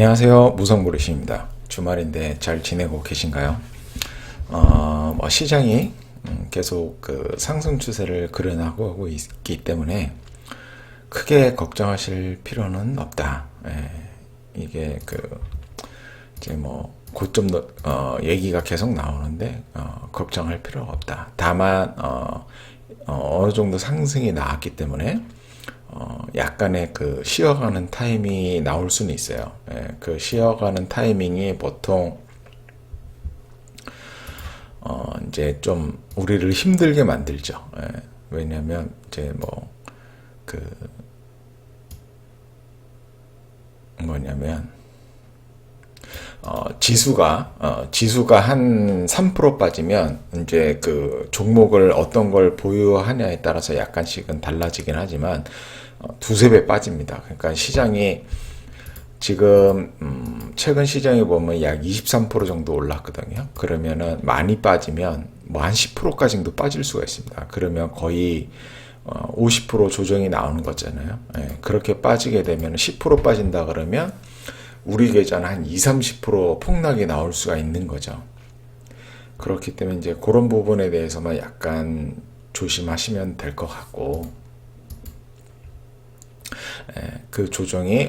안녕하세요. 무성부르시입니다. 주말인데 잘 지내고 계신가요? 시장이 계속 그 상승 추세를 그려나가고 있기 때문에 크게 걱정하실 필요는 없다. 이게 이제 고점 얘기가 계속 나오는데 걱정할 필요가 없다. 다만 어느 정도 상승이 나왔기 때문에 약간의 그 쉬어가는 타이밍이 나올 수는 있어요. 그 쉬어가는 타이밍이 보통 이제 좀 우리를 힘들게 만들죠. 왜냐하면 이제 그 뭐냐면 지수가 한 3% 빠지면 이제 그 종목을 어떤 걸 보유하냐에 따라서 약간씩은 달라지긴 하지만 두세 배 빠집니다. 그러니까 시장이 지금 최근 시장에 보면 약 23% 정도 올랐거든요. 그러면은 많이 빠지면 한 10%까지도 빠질 수가 있습니다. 그러면 거의 50% 조정이 나오는 거잖아요. 그렇게 빠지게 되면 10% 빠진다 그러면 우리 계좌는 한 20-30% 폭락이 나올 수가 있는 거죠. 그렇기 때문에 이제 그런 부분에 대해서만 약간 조심하시면 될 것 같고, 그 조정이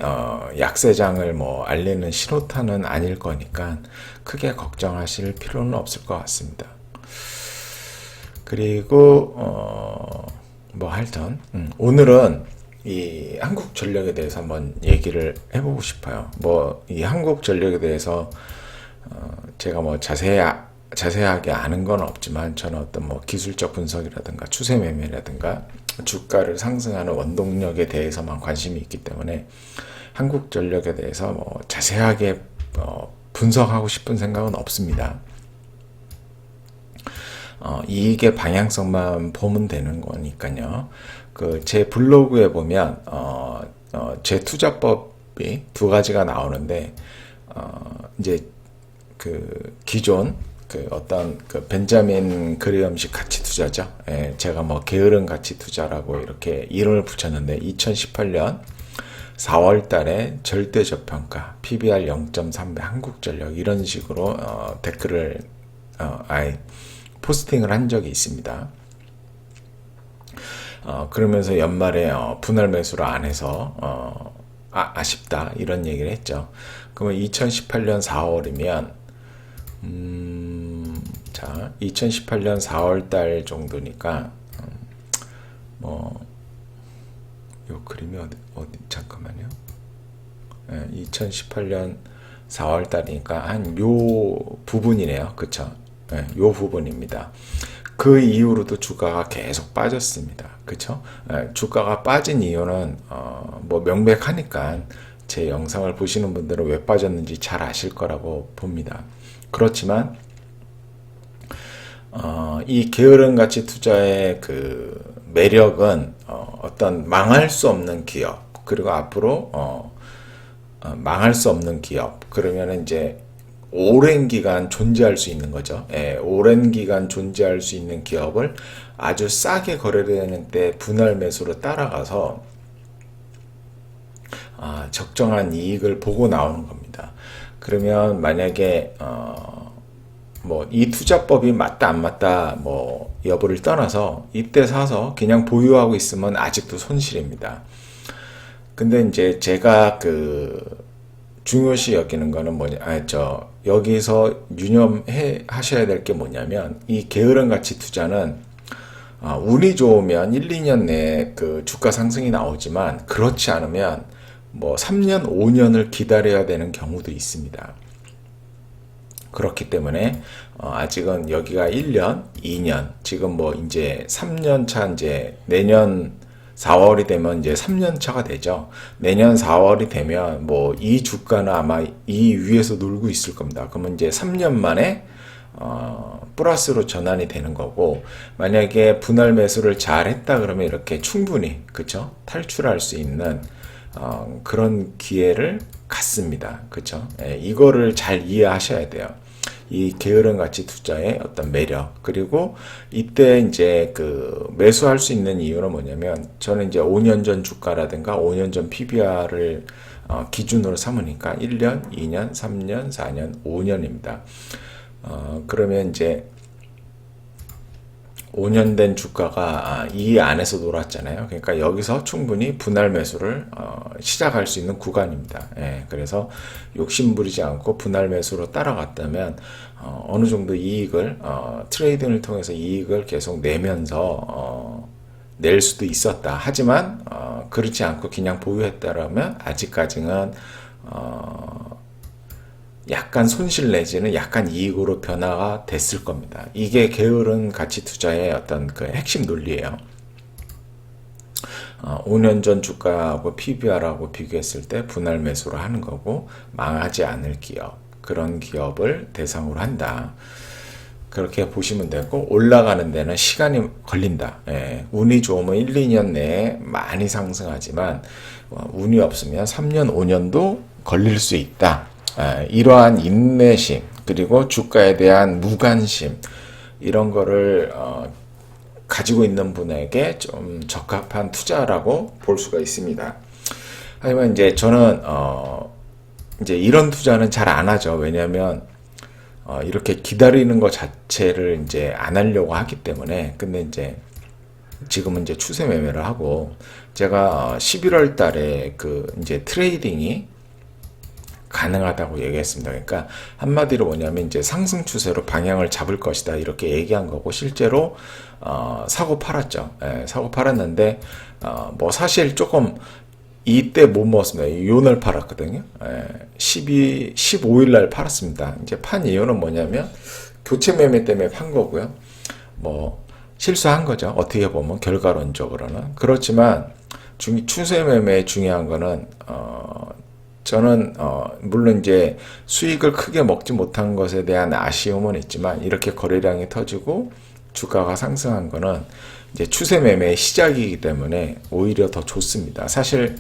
약세장을 알리는 신호탄은 아닐 거니까 크게 걱정하실 필요는 없을 것 같습니다. 그리고 하여튼 오늘은 이 한국전력에 대해서 한번 얘기를 해보고 싶어요. 이 한국전력에 대해서 제가 자세하게 아는 건 없지만 저는 어떤 기술적 분석이라든가 추세 매매라든가 주가를 상승하는 원동력에 대해서만 관심이 있기 때문에 한국전력에 대해서 자세하게 분석하고 싶은 생각은 없습니다. 이익의 방향성만 보면 되는 거니까요. 제 블로그에 보면 제 투자법이 두 가지가 나오는데 이제 기존 어떤 벤자민 그레엄식 가치 투자죠. 제가 게으른 가치 투자라고 이렇게 이름을 붙였는데 2018년 4월 달에 절대 저평가 PBR 0.3배 한국전력 이런 식으로 댓글을 포스팅을 한 적이 있습니다. 그러면서 연말에 분할 매수를 안 해서 아쉽다 이런 얘기를 했죠. 그러면 2018년 4월이면 2018년 4월 달 정도니까 요 그림이 어디 잠깐만요. 2018년 4월 달이니까 한 요 부분이네요. 그쵸? 요 부분입니다. 그 이후로도 주가가 계속 빠졌습니다. 그쵸? 주가가 빠진 이유는 명백하니까 제 영상을 보시는 분들은 왜 빠졌는지 잘 아실 거라고 봅니다. 그렇지만 이 게으름 가치 투자의 그 매력은 어떤 망할 수 없는 기업 그리고 앞으로 망할 수 없는 기업 그러면 이제 오랜 기간 존재할 수 있는 거죠. 오랜 기간 존재할 수 있는 기업을 아주 싸게 거래되는 때 분할 매수로 따라가서 적정한 이익을 보고 나오는 겁니다. 그러면 만약에 이 투자법이 맞다 안 맞다 여부를 떠나서 이때 사서 그냥 보유하고 있으면 아직도 손실입니다. 근데 이제 제가 중요시 여기는 거는 여기서 유념해 하셔야 될 게 뭐냐면 이 게으름 가치 투자는 운이 좋으면 1-2년 내에 주가 상승이 나오지만 그렇지 않으면 3년, 5년을 기다려야 되는 경우도 있습니다. 그렇기 때문에 아직은 여기가 1년, 2년, 지금 이제 3년 차 이제 내년 4월이 되면 이제 3년 차가 되죠. 내년 4월이 되면 이 주가는 아마 이 위에서 놀고 있을 겁니다. 그러면 이제 3년 만에 플러스로 전환이 되는 거고 만약에 분할 매수를 잘 했다 그러면 이렇게 충분히 그쵸? 탈출할 수 있는 그런 기회를 갖습니다. 그쵸? 이거를 잘 이해하셔야 돼요. 이 게으름 가치 투자의 어떤 매력 그리고 이때 이제 매수할 수 있는 이유는 뭐냐면 저는 이제 5년 전 주가라든가 5년 전 PBR을 기준으로 삼으니까 1년, 2년, 3년, 4년, 5년입니다. 그러면 이제 5년 된 주가가 이 안에서 놀았잖아요. 그러니까 여기서 충분히 분할 매수를 시작할 수 있는 구간입니다. 예, 그래서 욕심부리지 않고 분할 매수로 따라갔다면 어느 정도 이익을 트레이딩을 통해서 이익을 계속 내면서 낼 수도 있었다. 하지만 그렇지 않고 그냥 보유했다라면 아직까지는 약간 손실 내지는 약간 이익으로 변화가 됐을 겁니다. 이게 게으른 가치 투자의 어떤 그 핵심 논리예요. 5년 전 주가하고 PBR하고 비교했을 때 분할 매수를 하는 거고, 망하지 않을 기업, 그런 기업을 대상으로 한다. 그렇게 보시면 되고, 올라가는 데는 시간이 걸린다. 예, 운이 좋으면 1, 2년 내에 많이 상승하지만 운이 없으면 3년, 5년도 걸릴 수 있다. 이러한 인내심, 그리고 주가에 대한 무관심, 이런 거를 가지고 있는 분에게 좀 적합한 투자라고 볼 수가 있습니다. 하지만 이제 저는 이제 이런 투자는 잘 안 하죠. 왜냐하면 이렇게 기다리는 것 자체를 이제 안 하려고 하기 때문에. 근데 이제 지금은 이제 추세 매매를 하고, 제가 11월 달에 그 이제 트레이딩이 가능하다고 얘기했습니다. 그러니까 한마디로 뭐냐면 이제 상승 추세로 방향을 잡을 것이다, 이렇게 얘기한 거고, 실제로 사고 팔았죠. 예, 사고 팔았는데 뭐 사실 조금 이때 못 먹었습니다. 요날 팔았거든요. 예, 15일 날 팔았습니다. 이제 판 이유는 뭐냐면 교체 매매 때문에 판 거고요. 뭐 실수한 거죠. 어떻게 보면 결과론적으로는. 그렇지만 추세 매매의 중요한 거는 저는 물론 이제 수익을 크게 먹지 못한 것에 대한 아쉬움은 있지만, 이렇게 거래량이 터지고 주가가 상승한 거는 이제 추세 매매의 시작이기 때문에 오히려 더 좋습니다. 사실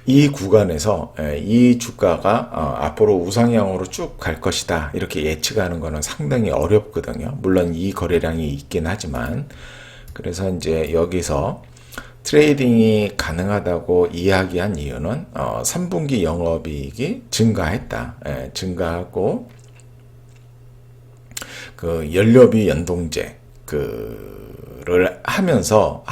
이 구간에서 이 주가가 앞으로 우상향으로 쭉 갈 것이다, 이렇게 예측하는 거는 상당히 어렵거든요. 물론 이 거래량이 있긴 하지만. 그래서 이제 여기서 트레이딩이 가능하다고 이야기한 이유는 3분기 영업이익이 증가했다. 증가하고 그 연료비 연동제 그를 하면서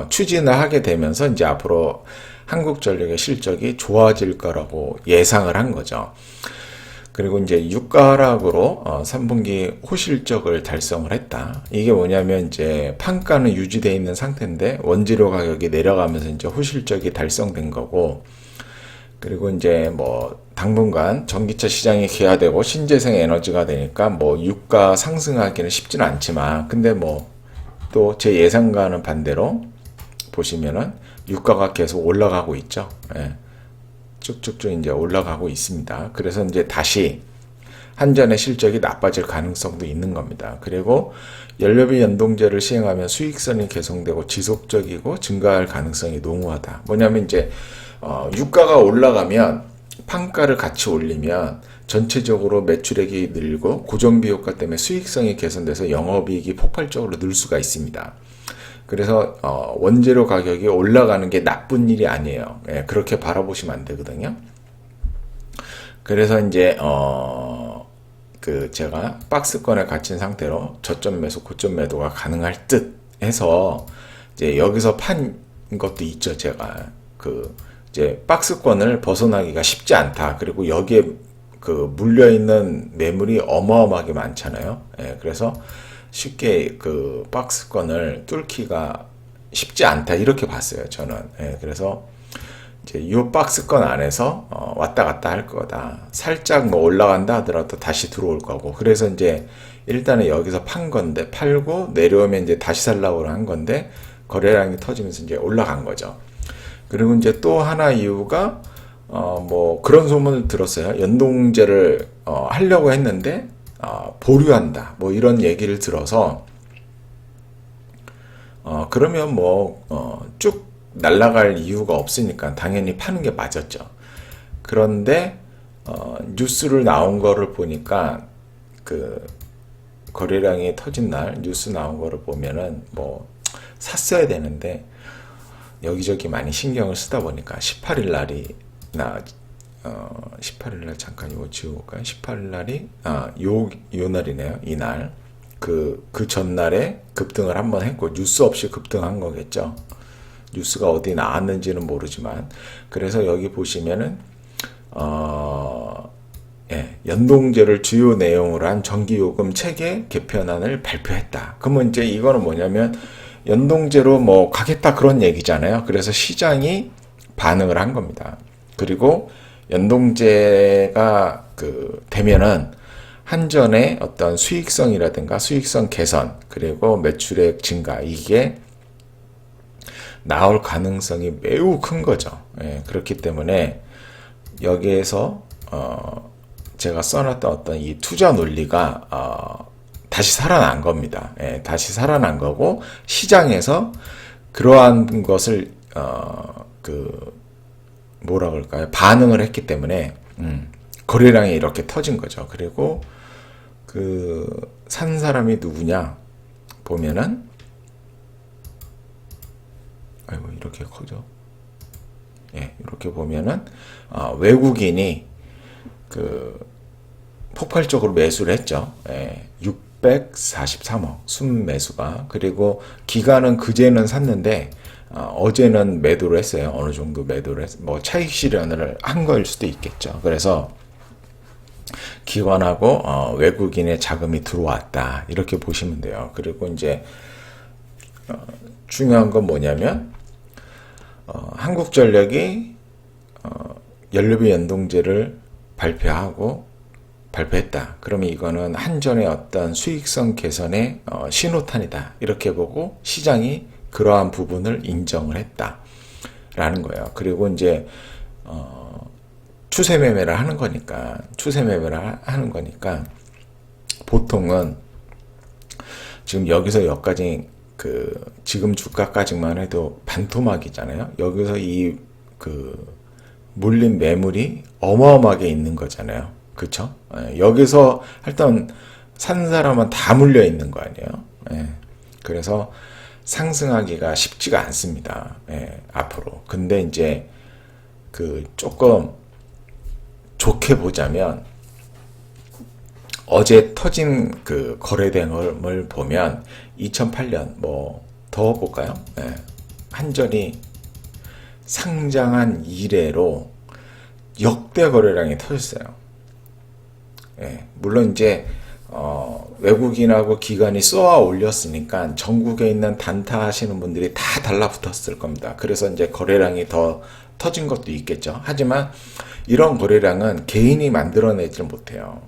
추진을 하게 되면서 이제 앞으로 한국전력의 실적이 좋아질 거라고 예상을 한 거죠. 그리고 이제 유가 하락으로 3분기 호실적을 달성을 했다. 이게 뭐냐면 이제 판가는 유지되어 있는 상태인데 원재료 가격이 내려가면서 이제 호실적이 달성된 거고, 그리고 이제 뭐 당분간 전기차 시장이 개화되고 신재생 에너지가 되니까 뭐 유가 상승하기는 쉽지는 않지만, 근데 뭐 또 제 예상과는 반대로 보시면은 유가가 계속 올라가고 있죠. 예. 쭉쭉쭉 이제 올라가고 있습니다. 그래서 이제 다시 한전의 실적이 나빠질 가능성도 있는 겁니다. 그리고 연료비 연동제를 시행하면 수익성이 개선되고 지속적이고 증가할 가능성이 농후하다. 뭐냐면 이제 유가가 올라가면 판가를 같이 올리면 전체적으로 매출액이 늘고 고정비 효과 때문에 수익성이 개선돼서 영업이익이 폭발적으로 늘 수가 있습니다. 그래서 원재료 가격이 올라가는 게 나쁜 일이 아니에요. 예, 그렇게 바라보시면 안 되거든요. 그래서 이제 제가 박스권에 갇힌 상태로 저점 매수, 고점 매도가 가능할 듯 해서 이제 여기서 판 것도 있죠. 제가 이제 박스권을 벗어나기가 쉽지 않다. 그리고 여기에 물려 있는 매물이 어마어마하게 많잖아요. 예, 그래서 쉽게 박스권을 뚫기가 쉽지 않다, 이렇게 봤어요, 저는. 예, 그래서 이제 이 박스권 안에서 왔다 갔다 할 거다. 살짝 뭐 올라간다 하더라도 다시 들어올 거고. 그래서 이제 일단은 여기서 판 건데, 팔고 내려오면 이제 다시 살라고 한 건데, 거래량이 터지면서 이제 올라간 거죠. 그리고 이제 또 하나 이유가 뭐 그런 소문을 들었어요. 연동제를 하려고 했는데 보류한다, 뭐 이런 얘기를 들어서 그러면 뭐 쭉 날아갈 이유가 없으니까 당연히 파는 게 맞았죠. 그런데 뉴스를 나온 거를 보니까 거래량이 터진 날 뉴스 나온 거를 보면은 뭐 샀어야 되는데 여기저기 많이 신경을 쓰다 보니까 18일 날이 18일 날 잠깐 이거 지워볼까요? 18일 날이 요 날이네요. 이날 그 전날에 급등을 한번 했고 뉴스 없이 급등한 거겠죠. 뉴스가 어디 나왔는지는 모르지만 그래서 여기 보시면은 연동제를 주요 내용으로 한 전기요금 체계 개편안을 발표했다. 그러면 이제 이거는 뭐냐면 연동제로 뭐 가겠다 그런 얘기잖아요. 그래서 시장이 반응을 한 겁니다. 그리고 연동제가 되면은 한전의 어떤 수익성이라든가 수익성 개선 그리고 매출액 증가 이게 나올 가능성이 매우 큰 거죠. 그렇기 때문에 여기에서 제가 써놨던 어떤 이 투자 논리가 다시 살아난 겁니다. 다시 살아난 거고 시장에서 그러한 것을 뭐라 그럴까요? 반응을 했기 때문에 거래량이 이렇게 터진 거죠. 그리고 산 사람이 누구냐 보면은 아이고 이렇게 커져. 이렇게 보면은 외국인이 폭발적으로 매수를 했죠. 643억 순매수가. 그리고 기간은 그제는 샀는데 어제는 매도를 했어요. 어느 정도 매도를 뭐 차익 실현을 한 거일 수도 있겠죠. 그래서 기관하고 외국인의 자금이 들어왔다 이렇게 보시면 돼요. 그리고 이제 중요한 건 뭐냐면 한국전력이 연료비 연동제를 발표했다. 그러면 이거는 한전의 어떤 수익성 개선의 신호탄이다. 이렇게 보고 시장이 그러한 부분을 인정을 했다라는 거예요. 그리고 이제 추세 매매를 하는 거니까 보통은 지금 여기서 여기까지 지금 주가까지만 해도 반토막이잖아요. 여기서 물린 매물이 어마어마하게 있는 거잖아요. 그쵸? 여기서 일단 산 사람은 다 물려 있는 거 아니에요. 그래서 상승하기가 쉽지가 않습니다. 앞으로. 근데 이제 조금 좋게 보자면 어제 터진 거래량을 보면 2008년 뭐 더 볼까요? 한전이 상장한 이래로 역대 거래량이 터졌어요. 물론 이제 외국인하고 기관이 쏘아 올렸으니까 전국에 있는 단타 하시는 분들이 다 달라붙었을 겁니다. 그래서 이제 거래량이 더 터진 것도 있겠죠. 하지만 이런 거래량은 개인이 만들어내지 못해요.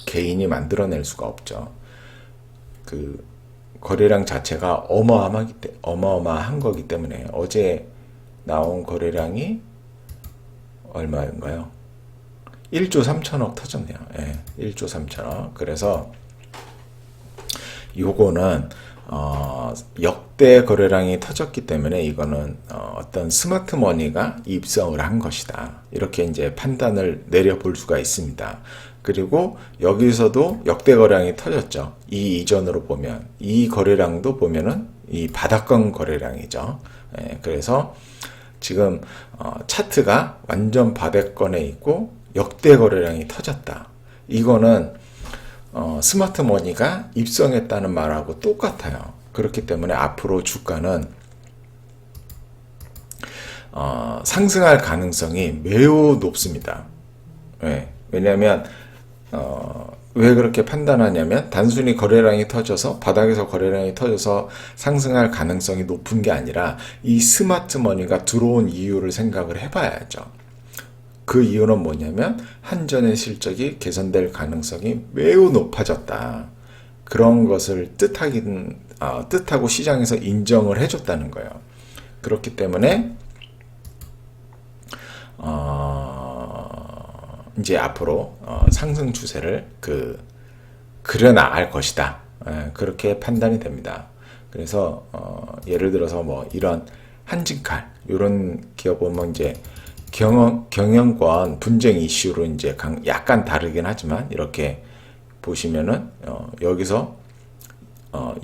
개인이 만들어낼 수가 없죠. 거래량 자체가 어마어마한 거기 때문에 어제 나온 거래량이 얼마인가요? 1조 3천억 터졌네요. 1조 3천억. 그래서 요거는 역대 거래량이 터졌기 때문에 이거는 어떤 스마트 머니가 입성을 한 것이다. 이렇게 이제 판단을 내려볼 수가 있습니다. 그리고 여기서도 역대 거래량이 터졌죠. 이 이전으로 보면 이 거래량도 보면은 이 바닥권 거래량이죠. 그래서 지금 차트가 완전 바닥권에 있고 역대 거래량이 터졌다. 이거는 스마트 머니가 입성했다는 말하고 똑같아요. 그렇기 때문에 앞으로 주가는 상승할 가능성이 매우 높습니다. 왜냐하면 왜 그렇게 판단하냐면 단순히 거래량이 터져서 바닥에서 거래량이 터져서 상승할 가능성이 높은 게 아니라 이 스마트 머니가 들어온 이유를 생각을 해봐야죠. 그 이유는 뭐냐면 한전의 실적이 개선될 가능성이 매우 높아졌다. 그런 것을 뜻하고 시장에서 인정을 해줬다는 거예요. 그렇기 때문에 이제 앞으로 상승 추세를 그려나갈 것이다. 그렇게 판단이 됩니다. 그래서 예를 들어서 뭐 이런 한진칼 이런 기업 보면 이제 경영권 분쟁 이슈로 이제 약간 다르긴 하지만 이렇게 보시면은 여기서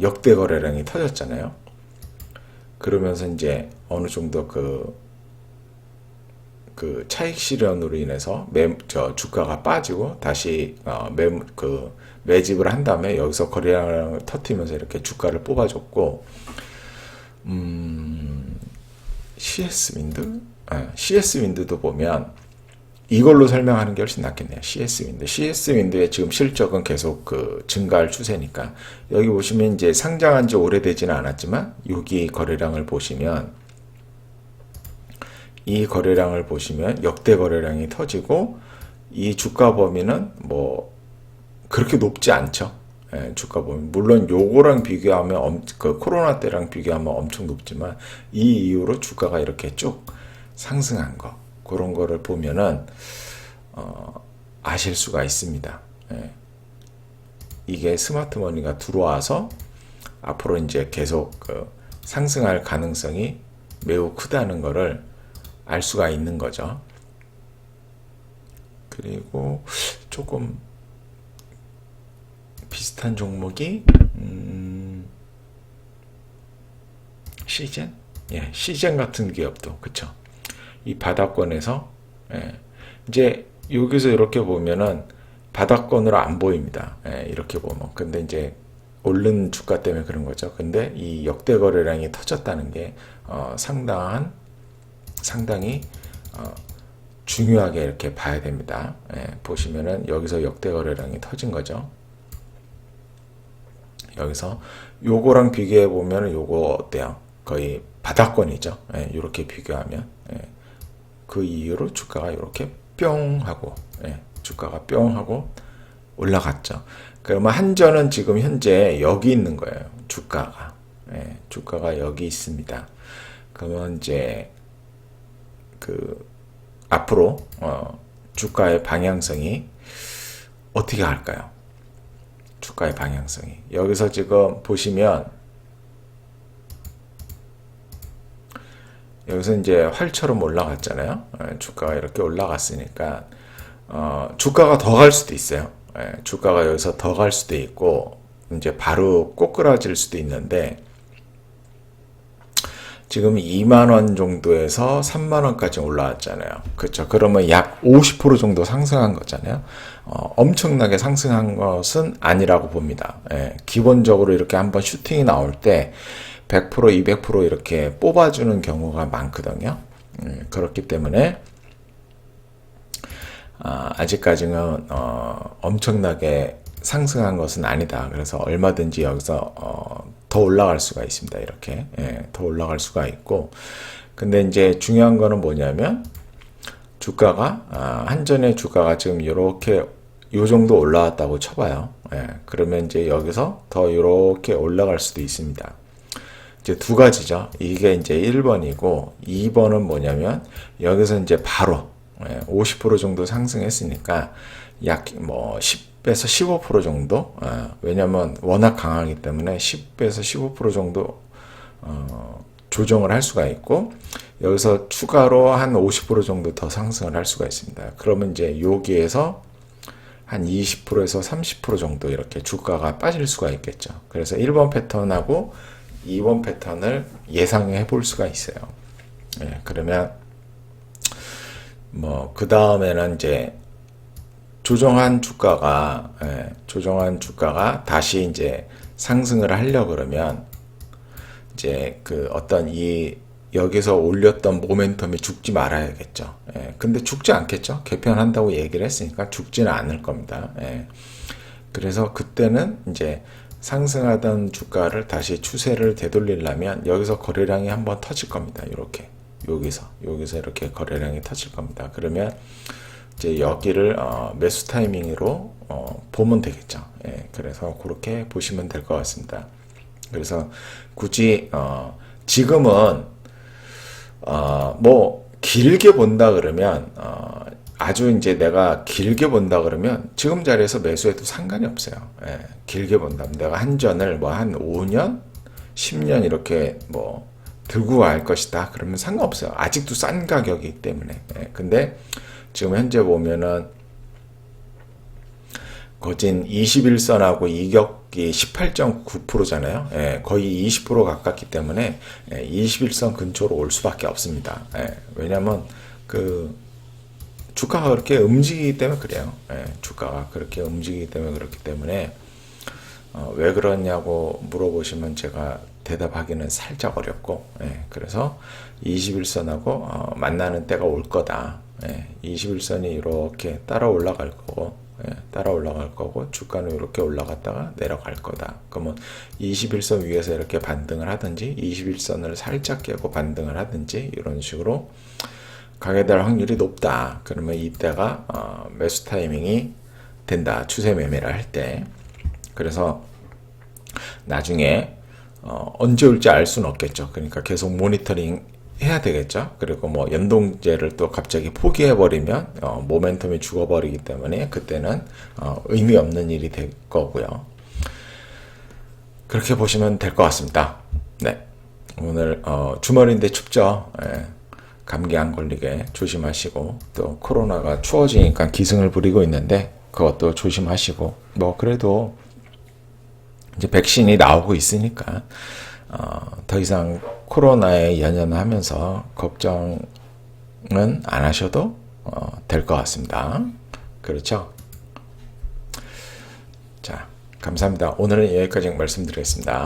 역대 거래량이 터졌잖아요. 그러면서 이제 어느 정도 그 차익 실현으로 인해서 주가가 빠지고 다시 매집을 한 다음에 여기서 거래량을 터뜨리면서 이렇게 주가를 뽑아줬고, CS 윈드? CS 윈드도 보면 이걸로 설명하는 게 훨씬 낫겠네요. CS 윈드. CS 윈드의 지금 실적은 계속 증가할 추세니까, 여기 보시면 이제 상장한 지 오래되지는 않았지만 여기 거래량을 보시면, 이 거래량을 보시면 역대 거래량이 터지고, 이 주가 범위는 뭐 그렇게 높지 않죠. 주가 범위. 물론 요거랑 비교하면 코로나 때랑 비교하면 엄청 높지만, 이 이후로 주가가 이렇게 쭉 상승한 거, 그런 거를 보면은 아실 수가 있습니다. 이게 스마트 머니가 들어와서 앞으로 이제 계속 상승할 가능성이 매우 크다는 거를 알 수가 있는 거죠. 그리고 조금 비슷한 종목이 시젠? 시젠 같은 기업도 그쵸. 이 바닥권에서 이제 여기서 이렇게 보면은 바닥권으로 안 보입니다. 이렇게 보면. 근데 이제 오른 주가 때문에 그런 거죠. 근데 이 역대 거래량이 터졌다는 게 상당히 중요하게 이렇게 봐야 됩니다. 보시면은 여기서 역대 거래량이 터진 거죠. 여기서 요거랑 비교해 보면은 요거 어때요? 거의 바닥권이죠. 이렇게 비교하면 그 이후로 주가가 이렇게 뿅 하고 주가가 뿅 하고 올라갔죠. 그러면 한전은 지금 현재 여기 있는 거예요. 주가가 여기 있습니다. 그러면 이제 앞으로 주가의 방향성이 어떻게 할까요? 주가의 방향성이 여기서 지금 보시면, 여기서 이제 활처럼 올라갔잖아요. 주가가 이렇게 올라갔으니까 주가가 더 갈 수도 있어요. 주가가 여기서 더 갈 수도 있고 이제 바로 꼬꾸라질 수도 있는데, 지금 2만 원 정도에서 3만 원까지 올라왔잖아요. 그렇죠? 그러면 약 50% 정도 상승한 거잖아요. 엄청나게 상승한 것은 아니라고 봅니다. 기본적으로 이렇게 한번 슈팅이 나올 때 100%, 200% 이렇게 뽑아주는 경우가 많거든요. 그렇기 때문에 아직까지는 엄청나게 상승한 것은 아니다. 그래서 얼마든지 여기서 더 올라갈 수가 있습니다. 이렇게 더 올라갈 수가 있고, 근데 이제 중요한 거는 뭐냐면 주가가 한전의 주가가 지금 이렇게 요 정도 올라왔다고 쳐봐요. 그러면 이제 여기서 더 이렇게 올라갈 수도 있습니다. 이제 두 가지죠. 이게 이제 1번이고 2번은 뭐냐면 여기서 이제 바로 50% 정도 상승했으니까 약 뭐 10에서 15% 정도, 왜냐면 워낙 강하기 때문에 10에서 15% 정도 조정을 할 수가 있고, 여기서 추가로 한 50% 정도 더 상승을 할 수가 있습니다. 그러면 이제 여기에서 한 20%에서 30% 정도 이렇게 주가가 빠질 수가 있겠죠. 그래서 1번 패턴하고 2번 패턴을 예상해 볼 수가 있어요. 그러면 뭐 그 다음에는 이제 조정한 주가가 다시 이제 상승을 하려 그러면 이제 어떤 여기서 올렸던 모멘텀이 죽지 말아야겠죠. 근데 죽지 않겠죠. 개편한다고 얘기를 했으니까 죽지는 않을 겁니다. 그래서 그때는 이제 상승하던 주가를 다시 추세를 되돌리려면 여기서 거래량이 한번 터질 겁니다. 이렇게 여기서 이렇게 거래량이 터질 겁니다. 그러면 이제 여기를 매수 타이밍으로 보면 되겠죠. 그래서 그렇게 보시면 될 것 같습니다. 그래서 굳이 지금은 뭐 길게 본다 그러면 아주 이제 내가 길게 본다 그러면 지금 자리에서 매수해도 상관이 없어요. 길게 본다면 내가 한전을 뭐 한 5년, 10년 이렇게 뭐 들고 갈 것이다. 그러면 상관없어요. 아직도 싼 가격이기 때문에. 근데 지금 현재 보면은 거진 21선하고 중국이 18.9%잖아요. 예, 거의 20% 가깝기 때문에 21선 근처로 올 수밖에 없습니다. 예, 왜냐하면 그 주가가 그렇게 움직이기 때문에 그래요. 예, 주가가 그렇게 움직이기 때문에 그렇기 때문에 왜 그러냐고 물어보시면 제가 대답하기는 살짝 어렵고, 예, 그래서 21선하고 만나는 때가 올 거다. 예, 21선이 이렇게 따라 올라갈 거고, 예, 따라 올라갈 거고, 주가는 이렇게 올라갔다가 내려갈 거다. 그러면 21선 위에서 이렇게 반등을 하든지, 21선을 살짝 깨고 반등을 하든지, 이런 식으로 가게 될 확률이 높다. 그러면 이때가 매수 타이밍이 된다. 추세 매매를 할 때. 그래서 나중에 언제 올지 알 수는 없겠죠. 그러니까 계속 모니터링 해야 되겠죠. 그리고 뭐 연동제를 또 갑자기 포기해 버리면 모멘텀이 죽어버리기 때문에 그때는 의미 없는 일이 될 거고요. 그렇게 보시면 될 것 같습니다. 네, 오늘 주말인데 춥죠. 예. 감기 안 걸리게 조심하시고, 또 코로나가 추워지니까 기승을 부리고 있는데 그것도 조심하시고, 뭐 그래도 이제 백신이 나오고 있으니까 더 이상 코로나에 연연하면서 걱정은 안 하셔도 될 것 같습니다. 그렇죠? 자, 감사합니다. 오늘은 여기까지 말씀드리겠습니다.